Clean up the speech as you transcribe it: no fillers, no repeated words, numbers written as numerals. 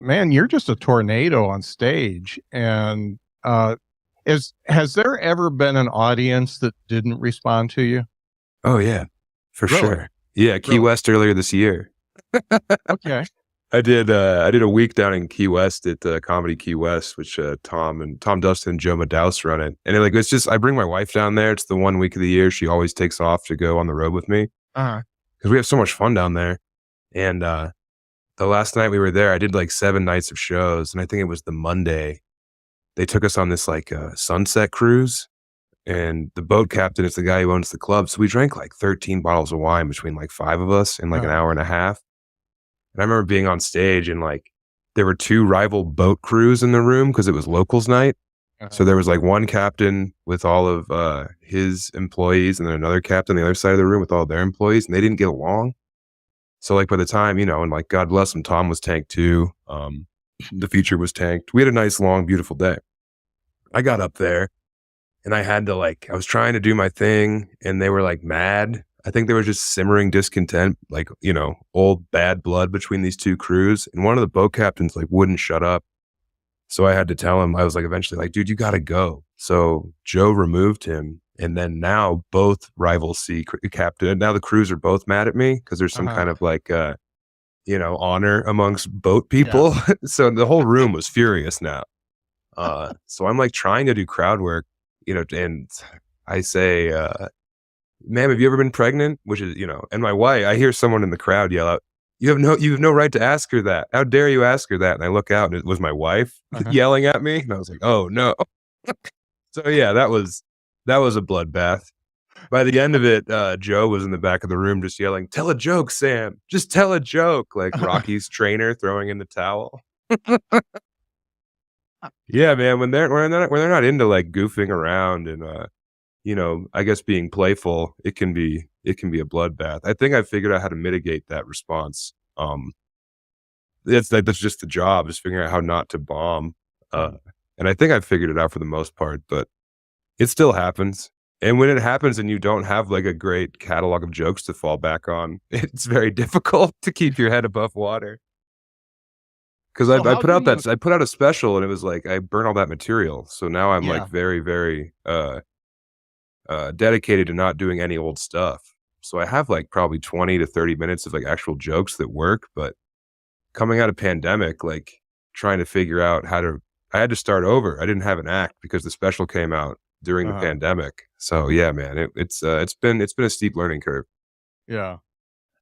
man, you're just a tornado on stage. And has there ever been an audience that didn't respond to you? Oh yeah, for Really? sure. Yeah, Key Really? West earlier this year. Okay. I did a week down in Key West at Comedy Key West, which Tom Dustin and Joe Madaus run it. And it's just, I bring my wife down there. It's the 1 week of the year she always takes off to go on the road with me Uh-huh. because we have so much fun down there. And the last night we were there, I did like 7 nights of shows, and I think it was the Monday they took us on this like sunset cruise. And the boat captain is the guy who owns the club. So we drank like 13 bottles of wine between like 5 of us in like an hour and a half. And I remember being on stage and like there were 2 rival boat crews in the room because it was locals night. So there was like one captain with all of his employees and then another captain on the other side of the room with all their employees, and they didn't get along. So like by the time, and like God bless him, Tom was tanked too. The Future was tanked. We had a nice, long, beautiful day. I got up there and I had to I was trying to do my thing and they were like mad. I think there was just simmering discontent, like, old bad blood between these 2 crews. And one of the boat captains wouldn't shut up. So I had to tell him, I was eventually like, dude, you got to go. So Joe removed him. And then now both rival C captain, and now the crews are both mad at me because there's some kind of honor amongst boat people. Yeah. So the whole room was furious now. So I'm trying to do crowd work, and I say, ma'am, have you ever been pregnant? Which is, and my wife, I hear someone in the crowd yell out, you have no right to ask her that. How dare you ask her that? And I look out and it was my wife yelling at me. And I was like, oh no. So yeah, that was a bloodbath. By the end of it, Joe was in the back of the room just yelling, tell a joke, Sam. Just tell a joke. Like Rocky's trainer throwing in the towel. Yeah, man, when they're not into goofing around and I guess being playful, it can be a bloodbath. I think I figured out how to mitigate that response. That's just the job, is figuring out how not to bomb. And I think I figured it out for the most part, but it still happens. And when it happens and you don't have a great catalog of jokes to fall back on, it's very difficult to keep your head above water. Because I put out a special and it was I burnt all that material. So now I'm very, very dedicated to not doing any old stuff. So I have probably 20 to 30 minutes of actual jokes that work. But coming out of pandemic, trying to figure out I had to start over. I didn't have an act because the special came out during the pandemic. So yeah, man, it's been a steep learning curve. Yeah.